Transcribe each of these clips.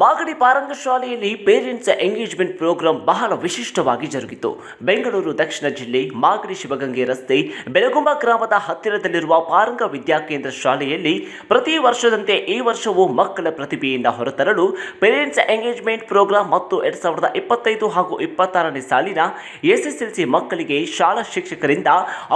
ಮಾಗಡಿ ಪಾರಂಗ ಶಾಲೆಯಲ್ಲಿ parents engagement program ಬಹಳ ವಿಶಿಷ್ಟವಾಗಿ ಜರುಗಿತು. ಬೆಂಗಳೂರು ದಕ್ಷಿಣ ಜಿಲ್ಲೆ ಮಾಗಡಿ ಶಿವಗಂಗೆ ರಸ್ತೆ ಬೆಳಗುಂಬ ಗ್ರಾಮದ ಹತ್ತಿರದಲ್ಲಿರುವ ಪಾರಂಗ ವಿದ್ಯಾಕೇಂದ್ರ ಶಾಲೆಯಲ್ಲಿ ಪ್ರತಿ ವರ್ಷದಂತೆ ಈ ವರ್ಷವೂ ಮಕ್ಕಳ ಪ್ರತಿಭೆಯಿಂದ ಹೊರತರಲು ಪೇರೆಂಟ್ಸ್ ಎಂಗೇಜ್ಮೆಂಟ್ ಪ್ರೋಗ್ರಾಂ ಮತ್ತು 2025 ಹಾಗೂ 26ನೇ ಸಾಲಿನ ಎಸ್ಎಸ್ಎಲ್ಸಿ ಮಕ್ಕಳಿಗೆ ಶಾಲಾ ಶಿಕ್ಷಕರಿಂದ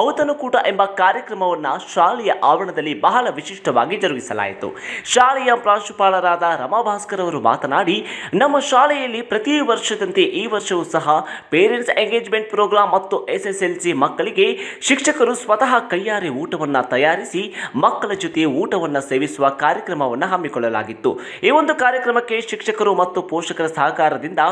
ಔತಣಕೂಟ ಎಂಬ ಕಾರ್ಯಕ್ರಮವನ್ನು ಶಾಲೆಯ ಆವರಣದಲ್ಲಿ ಬಹಳ ವಿಶಿಷ್ಟವಾಗಿ ಜರುಗಿಸಲಾಯಿತು. ಶಾಲೆಯ ಪ್ರಾಂಶುಪಾಲರಾದ ರಮಾ ಭಾಸ್ಕರ್ ಅವರು ಮಾತನಾಡಿ, ನಮ್ಮ ಶಾಲೆಯಲ್ಲಿ ಪ್ರತಿ ವರ್ಷದಂತೆ ಈ ವರ್ಷವೂ ಸಹ ಪೇರೆಂಟ್ಸ್ ಎಂಗೇಜ್ಮೆಂಟ್ ಪ್ರೋಗ್ರಾಂ ಮತ್ತು ಎಸ್ಎಸ್ಎಲ್ಸಿ ಮಕ್ಕಳಿಗೆ ಶಿಕ್ಷಕರು ಸ್ವತಃ ಕೈಯಾರೆ ಊಟವನ್ನು ತಯಾರಿಸಿ ಮಕ್ಕಳ ಜೊತೆ ಊಟವನ್ನು ಸೇವಿಸುವ ಕಾರ್ಯಕ್ರಮವನ್ನು ಹಮ್ಮಿಕೊಳ್ಳಲಾಗಿತ್ತು. ಈ ಒಂದು ಕಾರ್ಯಕ್ರಮಕ್ಕೆ ಶಿಕ್ಷಕರು ಮತ್ತು ಪೋಷಕರ ಸಹಕಾರದಿಂದ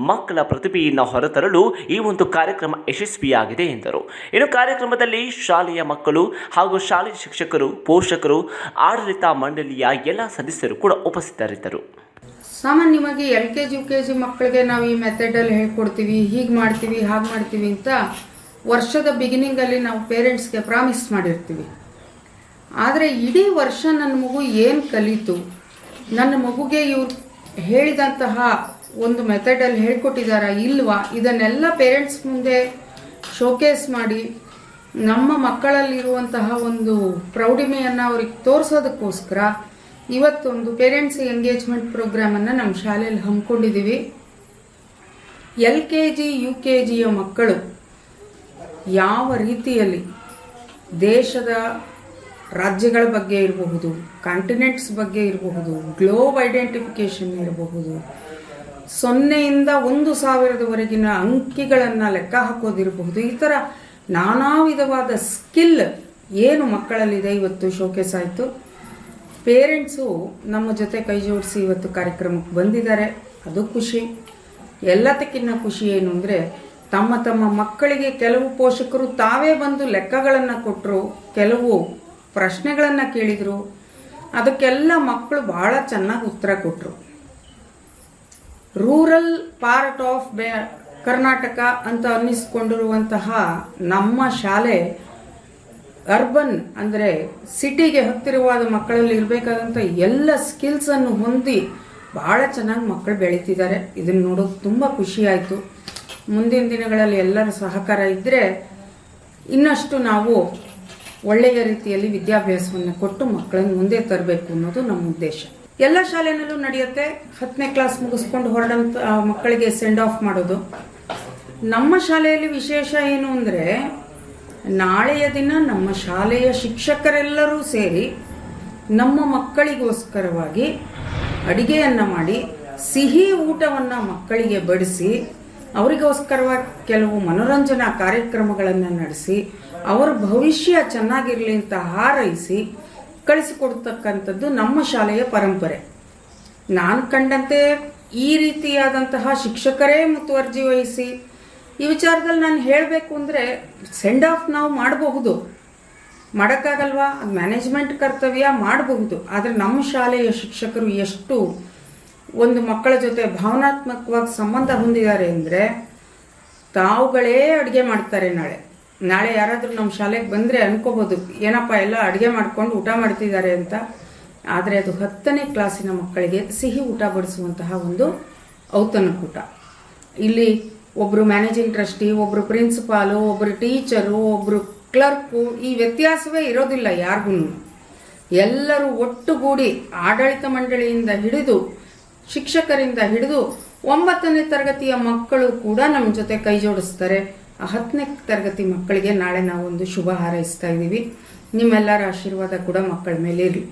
ಮಕ್ಕಳ ಪ್ರತಿಭೆಯನ್ನು ಹೊರತರಲು ಈ ಒಂದು ಕಾರ್ಯಕ್ರಮ ಯಶಸ್ವಿಯಾಗಿದೆ ಎಂದರು. ಇನ್ನು ಕಾರ್ಯಕ್ರಮದಲ್ಲಿ ಶಾಲೆಯ ಮಕ್ಕಳು ಹಾಗೂ ಶಾಲೆಯ ಶಿಕ್ಷಕರು, ಪೋಷಕರು, ಆಡಳಿತ ಮಂಡಳಿಯ ಎಲ್ಲ ಸದಸ್ಯರು ಕೂಡ ಉಪಸ್ಥಿತರಿದ್ದರು. ಸಾಮಾನ್ಯವಾಗಿ LKG UKG ಮಕ್ಕಳಿಗೆ ನಾವು ಈ ಮೆಥಡಲ್ಲಿ ಹೇಳ್ಕೊಡ್ತೀವಿ, ಹೀಗೆ ಮಾಡ್ತೀವಿ, ಹಾಗೆ ಮಾಡ್ತೀವಿ ಅಂತ ವರ್ಷದ ಬಿಗಿನಿಂಗಲ್ಲಿ ನಾವು ಪೇರೆಂಟ್ಸ್ಗೆ ಪ್ರಾಮಿಸ್ ಮಾಡಿರ್ತೀವಿ. ಆದರೆ ಇಡೀ ವರ್ಷ ನನ್ನ ಮಗು ಏನು ಕಲಿತು, ನನ್ನ ಮಗುಗೆ ಇವ್ರು ಹೇಳಿದಂತಹ ಒಂದು ಮೆಥಡಲ್ಲಿ ಹೇಳ್ಕೊಟ್ಟಿದ್ದಾರಾ ಇಲ್ವಾ, ಇದನ್ನೆಲ್ಲ ಪೇರೆಂಟ್ಸ್ ಮುಂದೆ ಶೋಕೇಸ್ ಮಾಡಿ ನಮ್ಮ ಮಕ್ಕಳಲ್ಲಿರುವಂತಹ ಒಂದು ಪ್ರೌಢಿಮೆಯನ್ನು ಅವ್ರಿಗೆ ತೋರಿಸೋದಕ್ಕೋಸ್ಕರ ಇವತ್ತೊಂದು ಪೇರೆಂಟ್ಸ್ ಎಂಗೇಜ್ಮೆಂಟ್ ಪ್ರೋಗ್ರಾಮನ್ನು ನಮ್ಮ ಶಾಲೆಯಲ್ಲಿ ಹಮ್ಮಿಕೊಂಡಿದ್ದೀವಿ. LKG UKGಯ ಮಕ್ಕಳು ಯಾವ ರೀತಿಯಲ್ಲಿ ದೇಶದ ರಾಜ್ಯಗಳ ಬಗ್ಗೆ ಇರಬಹುದು, ಕಾಂಟಿನೆಂಟ್ಸ್ ಬಗ್ಗೆ ಇರಬಹುದು, ಗ್ಲೋಬ್ ಐಡೆಂಟಿಫಿಕೇಶನ್ ಇರಬಹುದು, 0ಯಿಂದ 1,000ವರೆಗಿನ ಅಂಕಿಗಳನ್ನು ಲೆಕ್ಕ ಹಾಕೋದಿರಬಹುದು, ಈ ಥರ ನಾನಾ ವಿಧವಾದ ಸ್ಕಿಲ್ ಏನು ಮಕ್ಕಳಲ್ಲಿದೆ ಇವತ್ತು ಶೋಕೇಸ್ ಆಯಿತು. ಪೇರೆಂಟ್ಸು ನಮ್ಮ ಜೊತೆ ಕೈ ಜೋಡಿಸಿ ಇವತ್ತು ಕಾರ್ಯಕ್ರಮಕ್ಕೆ ಬಂದಿದ್ದಾರೆ, ಅದು ಖುಷಿ. ಎಲ್ಲದಕ್ಕಿಂತ ಖುಷಿ ಏನು ಅಂದರೆ ತಮ್ಮ ತಮ್ಮ ಮಕ್ಕಳಿಗೆ ಕೆಲವು ಪೋಷಕರು ತಾವೇ ಬಂದು ಲೆಕ್ಕಗಳನ್ನು ಕೊಟ್ಟರು, ಕೆಲವು ಪ್ರಶ್ನೆಗಳನ್ನು ಕೇಳಿದರು, ಅದಕ್ಕೆಲ್ಲ ಮಕ್ಕಳು ಭಾಳ ಚೆನ್ನಾಗಿ ಉತ್ತರ ಕೊಟ್ಟರು. ರೂರಲ್ ಪಾರ್ಟ್ ಆಫ್ ಕರ್ನಾಟಕ ಅಂತ ಅನ್ನಿಸ್ಕೊಂಡಿರುವಂತಹ ನಮ್ಮ ಶಾಲೆ ಅರ್ಬನ್ ಅಂದರೆ ಸಿಟಿಗೆ ಹತ್ತಿರವಾದ ಮಕ್ಕಳಲ್ಲಿ ಇರಬೇಕಾದಂಥ ಎಲ್ಲ ಸ್ಕಿಲ್ಸನ್ನು ಹೊಂದಿ ಭಾಳ ಚೆನ್ನಾಗಿ ಮಕ್ಕಳು ಬೆಳೀತಿದ್ದಾರೆ. ಇದನ್ನು ನೋಡೋದು ತುಂಬ ಖುಷಿಯಾಯಿತು. ಮುಂದಿನ ದಿನಗಳಲ್ಲಿ ಎಲ್ಲರ ಸಹಕಾರ ಇದ್ದರೆ ಇನ್ನಷ್ಟು ನಾವು ಒಳ್ಳೆಯ ರೀತಿಯಲ್ಲಿ ವಿದ್ಯಾಭ್ಯಾಸವನ್ನು ಕೊಟ್ಟು ಮಕ್ಕಳನ್ನು ಮುಂದೆ ತರಬೇಕು ಅನ್ನೋದು ನಮ್ಮ ಉದ್ದೇಶ. ಎಲ್ಲ ಶಾಲೆಯಲ್ಲೂ ನಡೆಯುತ್ತೆ. 10ನೇ ಕ್ಲಾಸ್ ಮುಗಿಸ್ಕೊಂಡು ಹೊರಡಂತ ಮಕ್ಕಳಿಗೆ ಸೆಂಡ್ ಆಫ್ ಮಾಡೋದು. ನಮ್ಮ ಶಾಲೆಯಲ್ಲಿ ವಿಶೇಷ ಏನು ಅಂದರೆ ನಾಳೆಯ ದಿನ ನಮ್ಮ ಶಾಲೆಯ ಶಿಕ್ಷಕರೆಲ್ಲರೂ ಸೇರಿ ನಮ್ಮ ಮಕ್ಕಳಿಗೋಸ್ಕರವಾಗಿ ಅಡಿಗೆಯನ್ನು ಮಾಡಿ ಸಿಹಿ ಊಟವನ್ನು ಮಕ್ಕಳಿಗೆ ಬಡಿಸಿ ಅವರಿಗೋಸ್ಕರವಾಗಿ ಕೆಲವು ಮನೋರಂಜನಾ ಕಾರ್ಯಕ್ರಮಗಳನ್ನು ನಡೆಸಿ ಅವರ ಭವಿಷ್ಯ ಚೆನ್ನಾಗಿರಲಿ ಅಂತ ಹಾರೈಸಿ ಕಳಿಸಿಕೊಡ್ತಕ್ಕಂಥದ್ದು ನಮ್ಮ ಶಾಲೆಯ ಪರಂಪರೆ. ನಾನು ಕಂಡಂತೆ ಈ ರೀತಿಯಾದಂತಹ ಶಿಕ್ಷಕರೇ ಮುತುವರ್ಜಿ ವಹಿಸಿ ಈ ವಿಚಾರದಲ್ಲಿ ನಾನು ಹೇಳಬೇಕು ಅಂದರೆ ಸೆಂಡ್ ಆಫ್ ನಾವು ಮಾಡಬಹುದು, ಮಾಡೋಕ್ಕಾಗಲ್ವಾ, ಅದು ಮ್ಯಾನೇಜ್ಮೆಂಟ್ ಕರ್ತವ್ಯ, ಮಾಡಬಹುದು. ಆದರೆ ನಮ್ಮ ಶಾಲೆಯ ಶಿಕ್ಷಕರು ಎಷ್ಟು ಒಂದು ಮಕ್ಕಳ ಜೊತೆ ಭಾವನಾತ್ಮಕವಾಗಿ ಸಂಬಂಧ ಹೊಂದಿದ್ದಾರೆ ಅಂದರೆ ತಾವುಗಳೇ ಅಡುಗೆ ಮಾಡ್ತಾರೆ. ನಾಳೆ ಯಾರಾದರೂ ನಮ್ಮ ಶಾಲೆಗೆ ಬಂದರೆ ಅನ್ಕೋಬೋದು ಏನಪ್ಪ ಎಲ್ಲ ಅಡುಗೆ ಮಾಡ್ಕೊಂಡು ಊಟ ಮಾಡ್ತಿದ್ದಾರೆ ಅಂತ. ಆದರೆ ಅದು 10ನೇ ಕ್ಲಾಸಿನ ಮಕ್ಕಳಿಗೆ ಸಿಹಿ ಊಟ ಬಡಿಸುವಂತಹ ಒಂದು ಔತಣಕೂಟ. ಇಲ್ಲಿ ಒಬ್ಬರು ಮ್ಯಾನೇಜಿಂಗ್ ಟ್ರಸ್ಟಿ, ಒಬ್ಬರು ಪ್ರಿನ್ಸಿಪಾಲು, ಒಬ್ಬರು ಟೀಚರು, ಒಬ್ಬರು ಕ್ಲರ್ಕು, ಈ ವ್ಯತ್ಯಾಸವೇ ಇರೋದಿಲ್ಲ ಯಾರಿಗೂ. ಎಲ್ಲರೂ ಒಟ್ಟುಗೂಡಿ ಆಡಳಿತ ಮಂಡಳಿಯಿಂದ ಹಿಡಿದು ಶಿಕ್ಷಕರಿಂದ ಹಿಡಿದು 9ನೇ ತರಗತಿಯ ಮಕ್ಕಳು ಕೂಡ ನಮ್ಮ ಜೊತೆ ಕೈ ಜೋಡಿಸ್ತಾರೆ. ಆ 10ನೇ ತರಗತಿ ಮಕ್ಕಳಿಗೆ ನಾಳೆ ನಾವೊಂದು ಶುಭ ಹಾರೈಸ್ತಾ ಇದ್ದೀವಿ. ನಿಮ್ಮೆಲ್ಲರ ಆಶೀರ್ವಾದ ಕೂಡ ಮಕ್ಕಳ ಮೇಲೆ ಇರಲಿ.